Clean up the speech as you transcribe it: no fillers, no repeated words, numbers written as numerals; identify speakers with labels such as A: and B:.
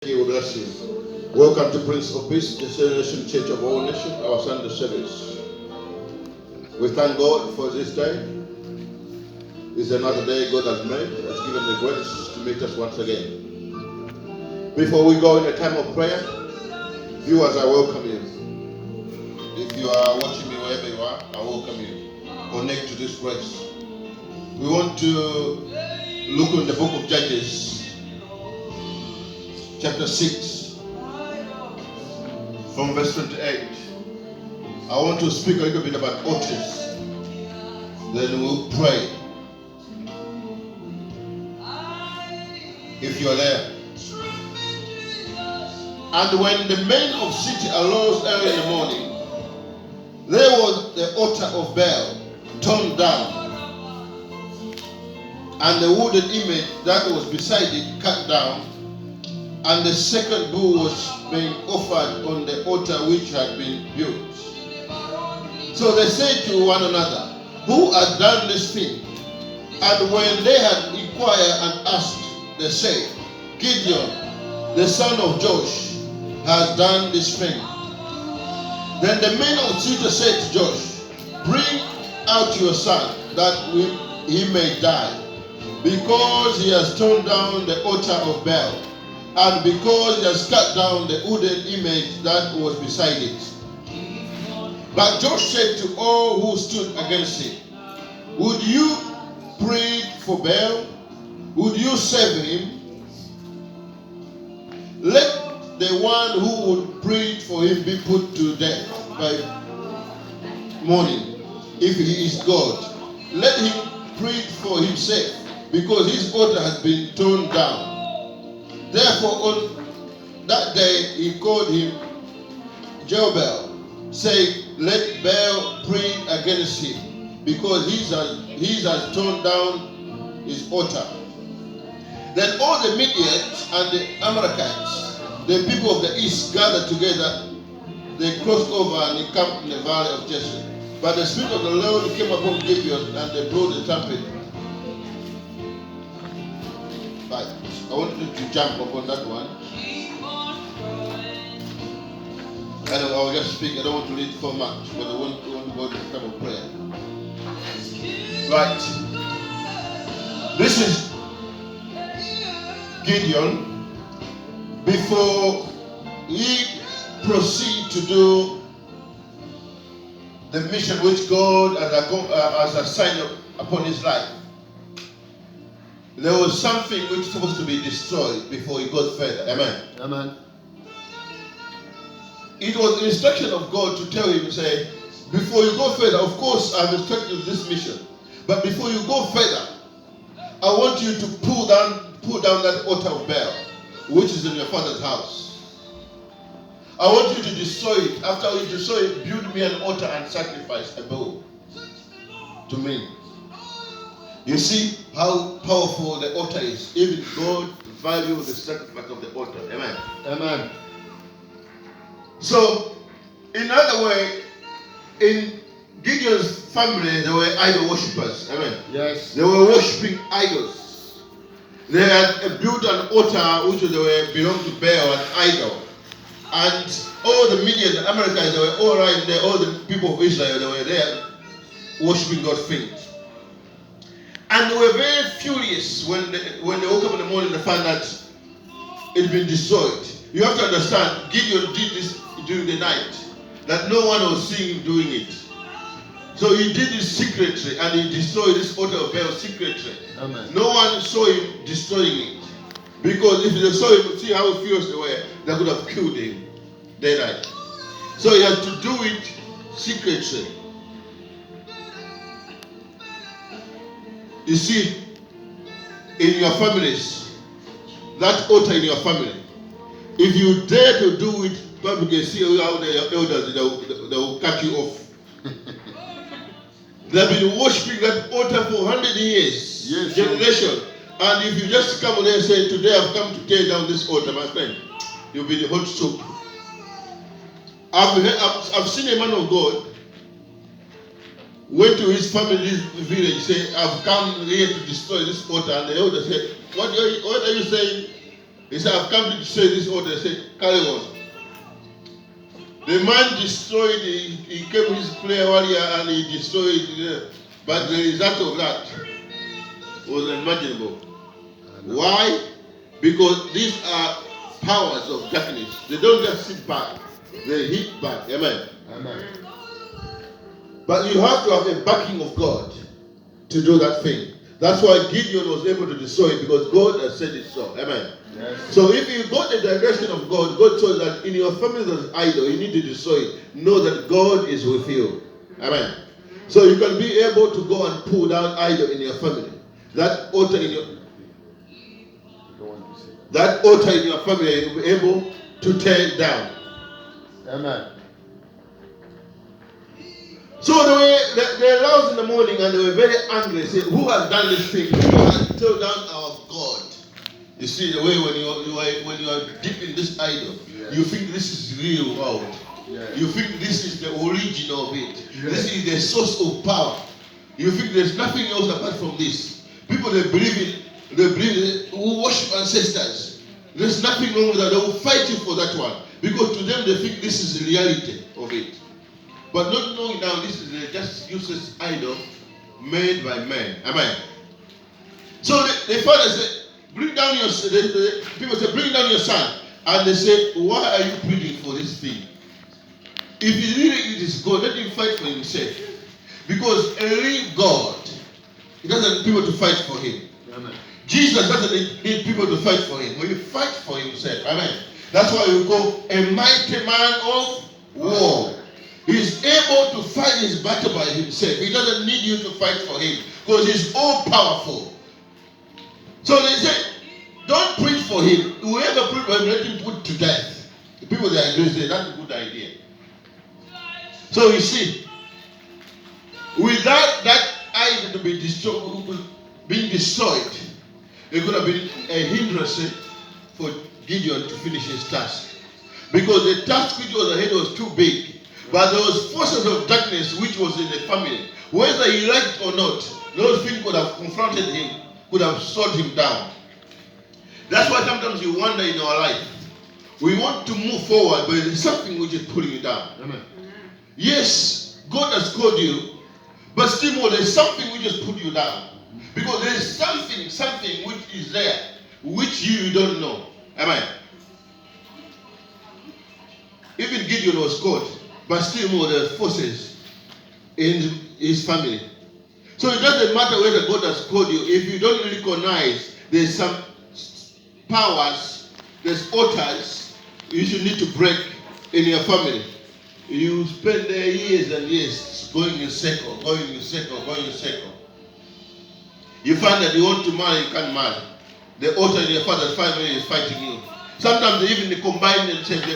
A: You bless you. Welcome to Prince of Peace, the Celebration Church of All Nations, our Sunday service. We thank God for this day. It's another day God has made, has given the grace to meet us once again. Before we go in a time of prayer, viewers, I welcome you. If you are watching me wherever you are, I welcome you. Connect to this grace. We want to look in the book of Judges, chapter 6, from verse 28. I want to speak a little bit about altars. Then we'll pray. If you're there. And when the men of city arose early in the morning, there was the altar of Baal torn down, and the wooden image that was beside it cut down, and the second bull was being offered on the altar which had been built. So they said to one another, "Who has done this thing?" And when they had inquired and asked, they said, "Gideon, the son of Joash, has done this thing." Then the men of Judah said to Joash, "Bring out your son, that he may die, because he has torn down the altar of Baal, and because he has cut down the wooden image that was beside it." But Joash said to all who stood against him, "Would you pray for Baal? Would you serve him? Let the one who would pray for him be put to death by morning, if he is God. Let him pray for himself, because his altar has been torn down." Therefore on that day he called him Jerubbaal, saying, "Let Baal pray against him, because he has torn down his altar." Then all the Midianites and the Amalekites, the people of the east, gathered together. They crossed over and encamped in the valley of Jezreel. But the Spirit of the Lord came upon Gideon, and they blew the trumpet. Right. I want you to jump upon that one. I'll just speak. I don't want to read so much, but I want to go to the time of prayer. Right. This is Gideon before he proceed to do the mission which God has assigned upon his life. There was something which was supposed to be destroyed before he goes further. Amen.
B: Amen.
A: It was the instruction of God to tell him, say, before you go further, of course I've instructed you this mission, but before you go further, I want you to pull down that altar of Baal, which is in your father's house. I want you to destroy it. After you destroy it, build me an altar and sacrifice a bull to me. You see how powerful the altar is. Even God values the sacrifice of the altar. Amen.
B: Amen.
A: So, in other way, in Gideon's family, they were idol worshippers. Amen.
B: Yes.
A: They were worshipping idols. They had built an altar which belonged to Baal, an idol. And all the Midian, the Amalekites, they were all right there. All the people of Israel, they were there worshipping God's things. And they were very furious when they woke up in the morning and found that it had been destroyed. You have to understand, Gideon did this during the night, that no one was seeing him doing it. So he did it secretly, and he destroyed this altar of Baal secretly.
B: Amen.
A: No one saw him destroying it. Because if they saw him, see how furious they were, they could have killed him. They died. So he had to do it secretly. You see, in your families, that altar in your family, if you dare to do it publicly, see how the elders, they will cut you off. They've been worshipping that altar for 100 years,
B: yes,
A: generation. And if you just come there and say, "Today I've come to tear down this altar," my friend, you'll be the hot soup. I've seen a man of God went to his family's village, say, "I've come here to destroy this altar." And the elder said, what are you saying? He said, I've come to destroy this altar. He said, carry on. The man destroyed, he came his prayer warrior and he destroyed it. But the result of that was unimaginable. Why? Because these are powers of darkness. They don't just sit back, they hit back. Amen.
B: Amen.
A: But you have to have a backing of God to do that thing. That's why Gideon was able to destroy it, because God has said it so. Amen.
B: Yes.
A: So if you got the direction of God, God told that in your family there's idol, you need to destroy it. Know that God is with you. Amen. So you can be able to go and pull down idol in your family. That altar in your family, you'll be able to tear it down.
B: Amen.
A: So they arose in the morning and they were very angry. They said, who has done this thing? Who has torn down our God? You see the way when you are deep in this idol,
B: yes.
A: You think this is real world.
B: Yes.
A: You think this is the origin of it.
B: Yes.
A: This is the source of power. You think there's nothing else apart from this. People they believe who worship ancestors. There's nothing wrong with that. They will fight you for that one. Because to them they think this is the reality of it. But not knowing now this is just useless idol made by men. Amen. So the father said, bring down your son. People say, bring down your son. And they say, why are you pleading for this thing? If he really it is God, let him fight for himself. Because a real God, he doesn't need people to fight for him. Amen. Jesus doesn't need people to fight for him. When he fight for himself. Amen. That's why we call a mighty man of war. He is able to fight his battle by himself. He doesn't need you to fight for him because he's all powerful. So they say, don't preach for him. Whoever preach for him, let him put to death. The people that agree say that's a good idea. So you see, without that idol to be being destroyed, it could have been a hindrance for Gideon to finish his task. Because the task which was ahead was too big. But there was forces of darkness which was in the family. Whether he liked or not, those things could have confronted him, could have shot him down. That's why sometimes you wonder in our life. We want to move forward, but there's something which is pulling you down. Amen. Yes, God has called you, but still more, there's something which just put you down. Because there's something which is there, which you don't know. Amen. Even Gideon was called, but still more, there are forces in his family. So it doesn't matter whether God has called you. If you don't recognize there's some powers, there's altars you should need to break in your family. You spend there years and years going in circle. You find that you want to marry, you can't marry. The altar in your father's family is fighting you. Sometimes they even combine themselves.